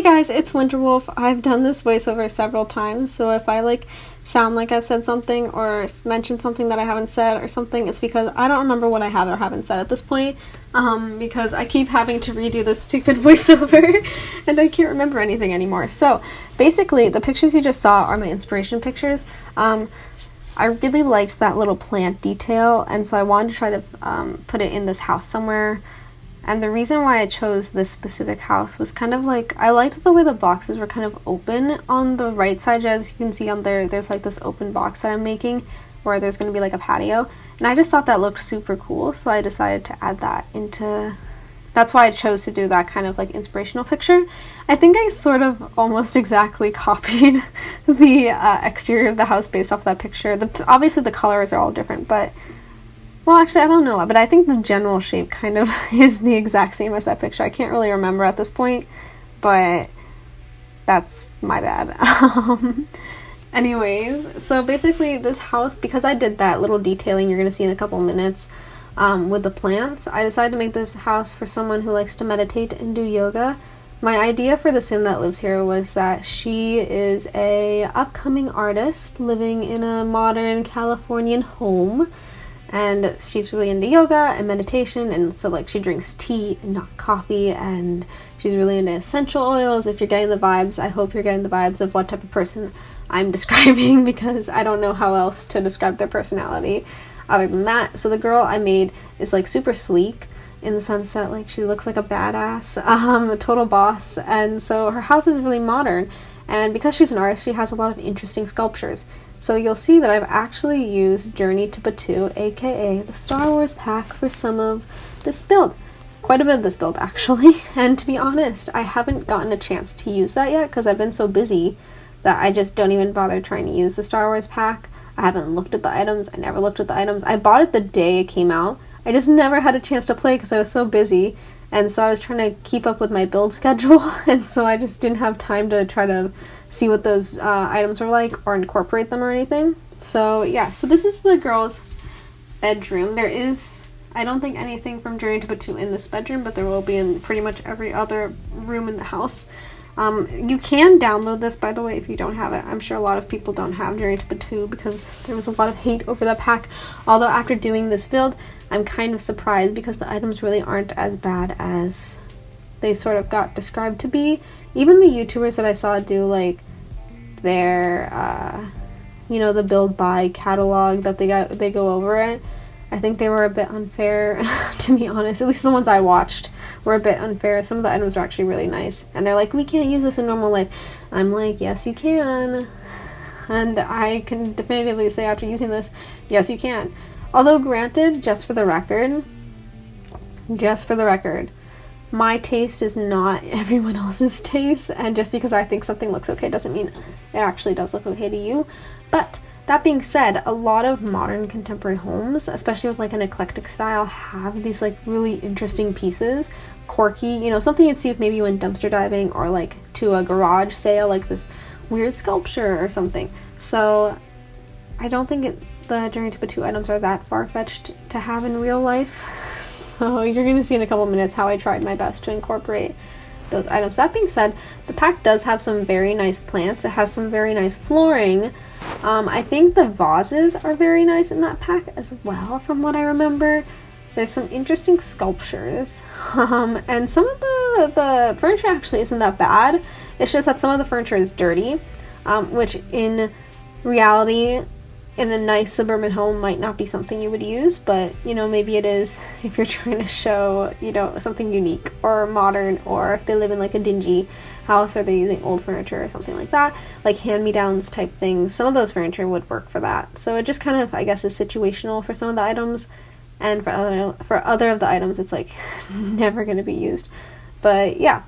Hey guys, it's Winterwolf. I've done this voiceover several times, so if I sound like I've said something or mentioned something that I haven't said or something, it's because I don't remember what I have or haven't said at this point, because I keep having to redo this stupid voiceover and I can't remember anything anymore. So basically, the pictures you just saw are my inspiration pictures. I really liked that little plant detail, and so I wanted to try to put it in this house somewhere. And the reason why I chose this specific house was kind of I liked the way the boxes were kind of open on the right side. As you can see on there, there's this open box that I'm making where there's going to be a patio. And I just thought that looked super cool, so I decided to add that into... That's why I chose to do that kind of inspirational picture. I think I sort of almost exactly copied the exterior of the house based off that picture. Obviously the colors are all different, but... Well, actually, I don't know, but I think the general shape kind of is the exact same as that picture. I can't really remember at this point, but that's my bad. Anyways, so basically this house, because I did that little detailing you're going to see in a couple minutes with the plants, I decided to make this house for someone who likes to meditate and do yoga. My idea for the sim that lives here was that she is a upcoming artist living in a modern Californian home. And she's really into yoga and meditation, and so she drinks tea and not coffee, and she's really into essential oils. If you're getting the vibes, I hope you're getting the vibes of what type of person I'm describing, because I don't know how else to describe their personality other than that. So the girl I made is super sleek in the sense that she looks like a badass, a total boss, and so her house is really modern. And because she's an artist, she has a lot of interesting sculptures. So you'll see that I've actually used Journey to Batuu, aka the Star Wars pack, for some of this build. Quite a bit of this build, actually. And to be honest, I haven't gotten a chance to use that yet because I've been so busy that I just don't even bother trying to use the Star Wars pack. I haven't looked at the items. I never looked at the items. I bought it the day it came out. I just never had a chance to play because I was so busy. And so I was trying to keep up with my build schedule, and so I just didn't have time to try to see what those items were like or incorporate them or anything. So yeah, so this is the girl's bedroom. There is, I don't think, anything from Journey to Batuu in this bedroom, but there will be in pretty much every other room in the house. You can download this, by the way, if you don't have it. I'm sure a lot of people don't have Journey to Batuu because there was a lot of hate over that pack. Although after doing this build, I'm kind of surprised because the items really aren't as bad as they sort of got described to be. Even the YouTubers that I saw do their, the build by catalog that they go over it, I think they were a bit unfair, to be honest. At least the ones I watched were a bit unfair. Some of the items are actually really nice. And they're we can't use this in normal life. I'm yes, you can. And I can definitively say after using this, yes, you can. Although granted, just for the record, my taste is not everyone else's taste, and just because I think something looks okay doesn't mean it actually does look okay to you. But that being said, a lot of modern contemporary homes, especially with an eclectic style, have these really interesting pieces, quirky, something you'd see if maybe you went dumpster diving or to a garage sale, this weird sculpture or something. So I don't think the Journey to Batuu items are that far-fetched to have in real life. So you're going to see in a couple minutes how I tried my best to incorporate those items. That being said, the pack does have some very nice plants. It has some very nice flooring. I think the vases are very nice in that pack as well, from what I remember. There's some interesting sculptures. And some of the furniture actually isn't that bad. It's just that some of the furniture is dirty, which in reality, in a nice suburban home, might not be something you would use, but maybe it is if you're trying to show something unique or modern, or if they live in a dingy house or they're using old furniture or something like that, hand-me-downs type things. Some of those furniture would work for that. So it just kind of, I guess, is situational for some of the items, and for other of the items it's never going to be used. But yeah,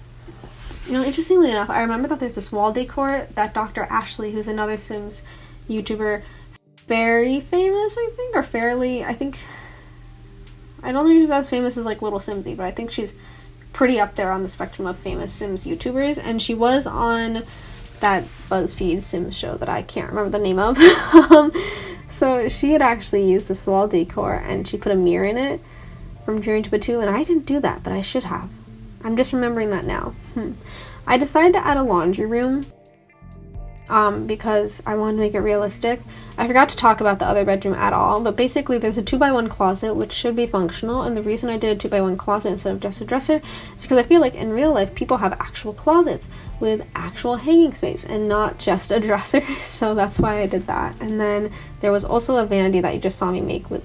interestingly enough, I remember that there's this wall decor that Dr. Ashley, who's another Sims YouTuber, very famous, I think, or fairly, I think, I don't think she's as famous as Little Simsy, but I think she's pretty up there on the spectrum of famous Sims YouTubers, and she was on that BuzzFeed Sims show that I can't remember the name of. So she had actually used this wall decor, and she put a mirror in it from Journey to Batuu, and I didn't do that, but I should have. I'm just remembering that now. I decided to add a laundry room because I wanted to make it realistic. I forgot to talk about the other bedroom at all, but basically there's a 2x1 closet which should be functional, and the reason I did a 2x1 closet instead of just a dresser is because I feel like in real life people have actual closets with actual hanging space and not just a dresser, so that's why I did that. And then there was also a vanity that you just saw me make with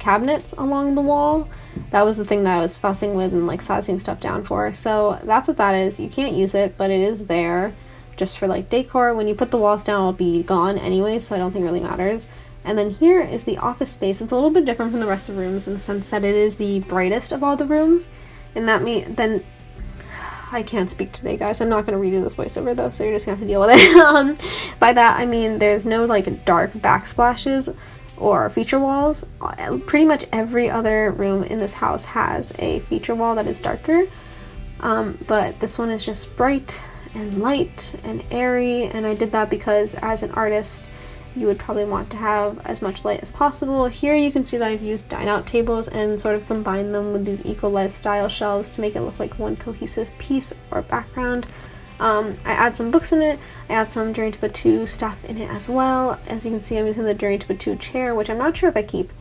cabinets along the wall. That was the thing that I was fussing with and like sizing stuff down for, so that's what that is. You can't use it, but it is there just for like decor. When you put the walls down, it'll be gone anyway, so I don't think it really matters. And then here is the office space. It's a little bit different from the rest of the rooms in the sense that it is the brightest of all the rooms, and that then I can't speak today, guys. I'm not going to redo this voiceover though, so you're just gonna have to deal with it. By that I mean there's no like dark backsplashes or feature walls. Pretty much every other room in this house has a feature wall that is darker, but this one is just bright and light and airy, and I did that because as an artist you would probably want to have as much light as possible. Here you can see that I've used dine out tables and sort of combined them with these eco lifestyle shelves to make it look like one cohesive piece or background. I add some books in it, I add some Journey to Batu stuff in it as well. As you can see, I'm using the Journey to Batu chair, which I'm not sure if I keep,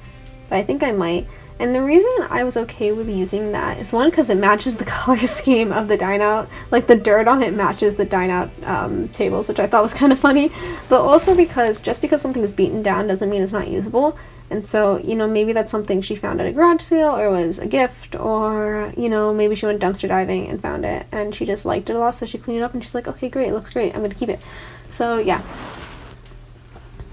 but I think I might. And the reason I was okay with using that is one, because it matches the color scheme of the dine out, like the dirt on it matches the dine out tables, which I thought was kind of funny, but also because just because something is beaten down doesn't mean it's not usable. And so, you know, maybe that's something she found at a garage sale or was a gift, or, you know, maybe she went dumpster diving and found it and she just liked it a lot, so she cleaned it up and she's like, okay, great, it looks great, I'm gonna keep it. So yeah,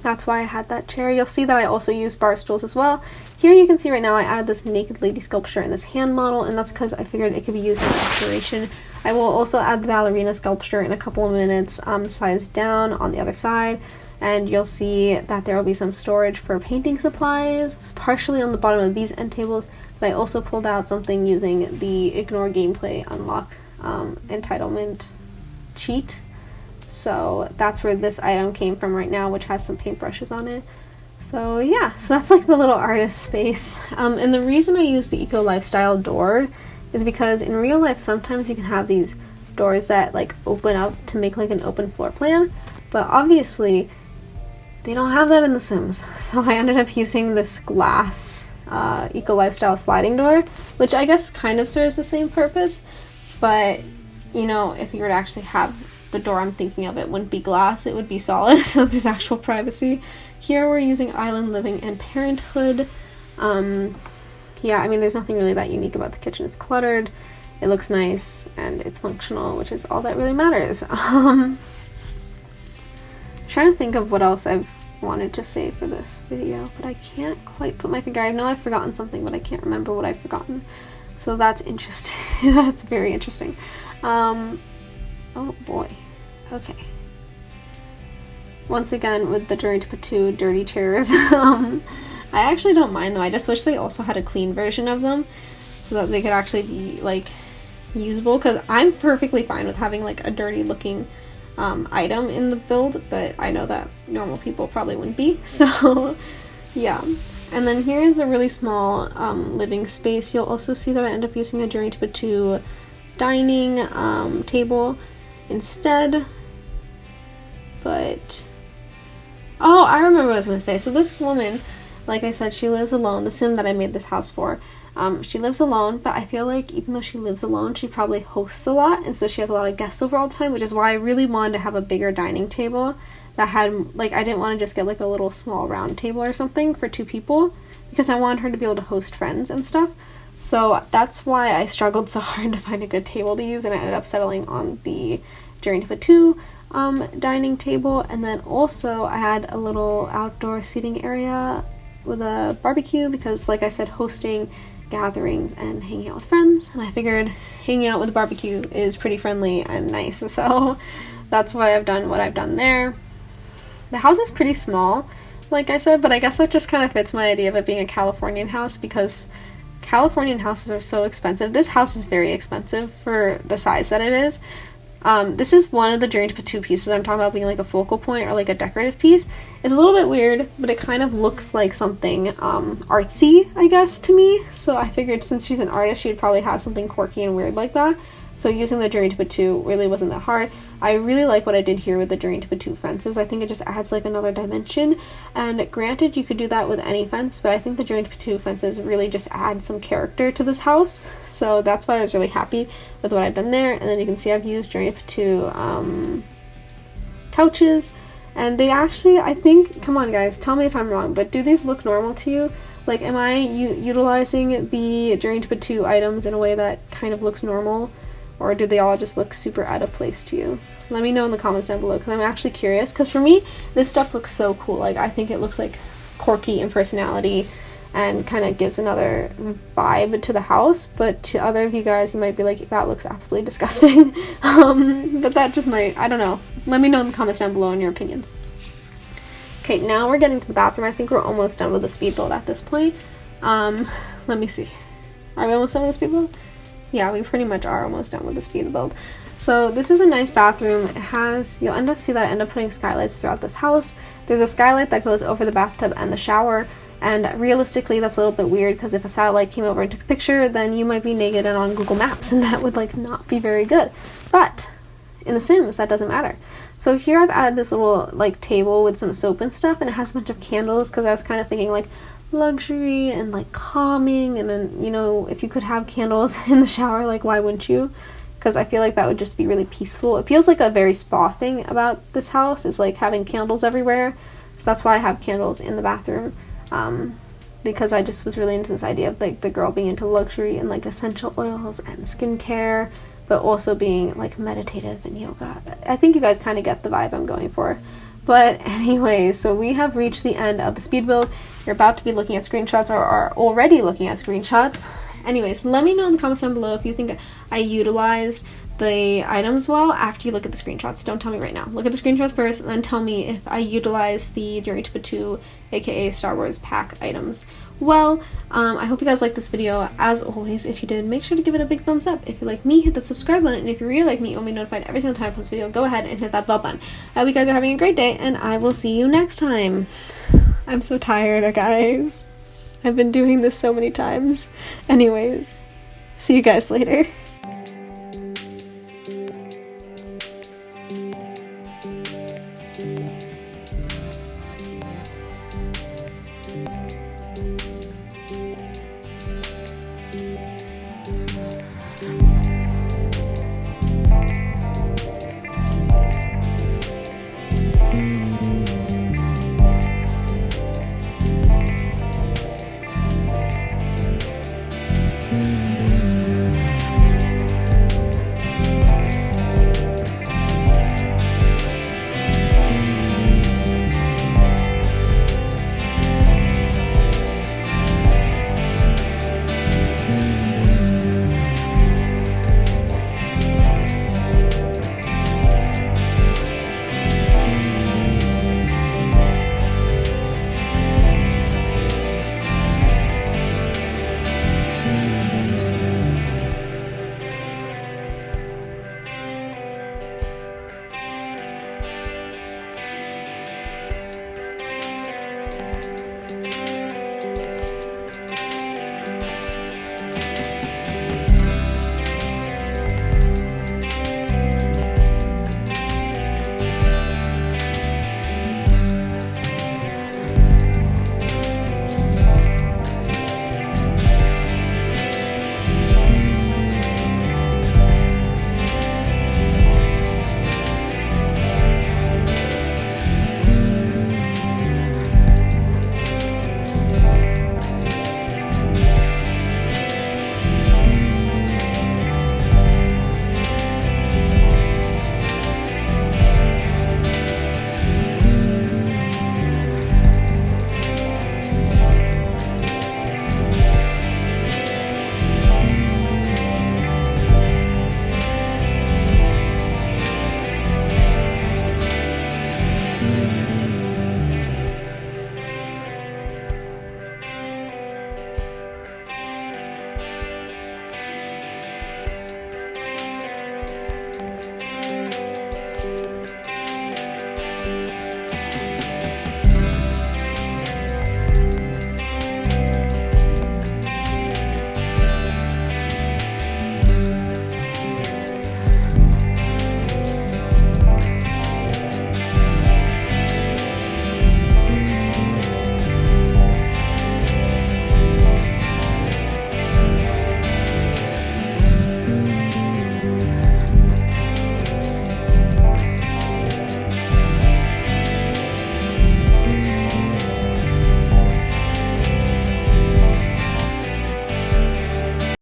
that's why I had that chair. You'll see that I also use bar stools as well. Here you can see right now I added this naked lady sculpture in this hand model, and that's because I figured it could be used as inspiration. I will also add the ballerina sculpture in a couple of minutes, sized down on the other side, and you'll see that there will be some storage for painting supplies, partially on the bottom of these end tables, but I also pulled out something using the Ignore Gameplay Unlock entitlement cheat. So that's where this item came from right now, which has some paintbrushes on it. So yeah, so that's like the little artist space. And the reason I use the eco lifestyle door is because in real life sometimes you can have these doors that like open up to make like an open floor plan, but obviously they don't have that in The Sims. So I ended up using this glass eco lifestyle sliding door, which I guess kind of serves the same purpose, but you know, if you were to actually have the door I'm thinking of, it wouldn't be glass, it would be solid, so there's actual privacy. Here we're using Island Living and Parenthood. Yeah, I mean, there's nothing really that unique about the kitchen. It's cluttered, it looks nice, and it's functional, which is all that really matters. Trying to think of what else I've wanted to say for this video, but I can't quite put my finger. I know I've forgotten something, but I can't remember what I've forgotten. So that's interesting. That's very interesting. Oh boy. Okay. Once again, with the Journey to Batu dirty chairs. I actually don't mind them. I just wish they also had a clean version of them so that they could actually be like usable, because I'm perfectly fine with having like a dirty looking item in the build, but I know that normal people probably wouldn't be. So yeah. And then here's the really small living space. You'll also see that I end up using a Journey to Batu dining table instead, but oh, I remember what I was going to say. So this woman, like I said, she lives alone. The sim that I made this house for, she lives alone, but I feel like even though she lives alone, she probably hosts a lot, and so she has a lot of guests over all the time, which is why I really wanted to have a bigger dining table that had, like, I didn't want to just get like a little small round table or something for 2 people, because I wanted her to be able to host friends and stuff. So that's why I struggled so hard to find a good table to use, and I ended up settling on the Journey to Batu dining table. And then also I had a little outdoor seating area with a barbecue, because like I said, hosting gatherings and hanging out with friends, and I figured hanging out with a barbecue is pretty friendly and nice, so that's why I've done what I've done there. The house is pretty small, like I said, but I guess that just kind of fits my idea of it being a Californian house, because Californian houses are so expensive. This house is very expensive for the size that it is, This is one of the Journey to Patu pieces I'm talking about being like a focal point or like a decorative piece. It's a little bit weird, but it kind of looks like something artsy, I guess, to me. So I figured since she's an artist, she'd probably have something quirky and weird like that. So using the Journey to Patu really wasn't that hard. I really like what I did here with the Journey to Patu fences. I think it just adds like another dimension. And granted, you could do that with any fence, but I think the Journey to Patu fences really just add some character to this house. So that's why I was really happy with what I've done there. And then you can see I've used Journey to Patu couches. And they actually, I think, come on guys, tell me if I'm wrong, but do these look normal to you? Like, am I utilizing the Journey to Patu items in a way that kind of looks normal? Or do they all just look super out of place to you? Let me know in the comments down below, because I'm actually curious. Because for me, this stuff looks so cool. Like, I think it looks like quirky in personality and kind of gives another vibe to the house. But to other of you guys, you might be like, that looks absolutely disgusting. But that just might, I don't know. Let me know in the comments down below in your opinions. Okay, now we're getting to the bathroom. I think we're almost done with the speed build at this point. Let me see. Are we almost done with the speed build? Yeah, we pretty much are almost done with the speed build. So this is a nice bathroom. It has, you'll end up putting skylights throughout this house. There's a skylight that goes over the bathtub and the shower, and realistically that's a little bit weird because if a satellite came over and took a picture, then you might be naked and on Google Maps, and that would like not be very good. But in The Sims, that doesn't matter. So here I've added this little like table with some soap and stuff, and it has a bunch of candles because I was kind of thinking like luxury and like calming, and then, you know, if you could have candles in the shower, like why wouldn't you? Because I feel like that would just be really peaceful. It feels like a very spa thing about this house is like having candles everywhere, so that's why I have candles in the bathroom, because I just was really into this idea of like the girl being into luxury and like essential oils and skincare, but also being like meditative and yoga. I think you guys kind of get the vibe I'm going for. But anyway, so we have reached the end of the speed build. You're about to be looking at screenshots or are already looking at screenshots. Anyways, let me know in the comments down below if you think I utilized the items well after you look at the screenshots. Don't tell me right now. Look at the screenshots first and then tell me if I utilized the Journey to Patu, aka Star Wars pack items well. I hope you guys liked this video. As always, if you did, make sure to give it a big thumbs up. If you like me, hit that subscribe button, and if you really like me, you'll be notified every single time I post a video. Go ahead and hit that bell button. I hope you guys are having a great day, and I will see you next time. I'm so tired, guys. I've been doing this so many times. Anyways, see you guys later.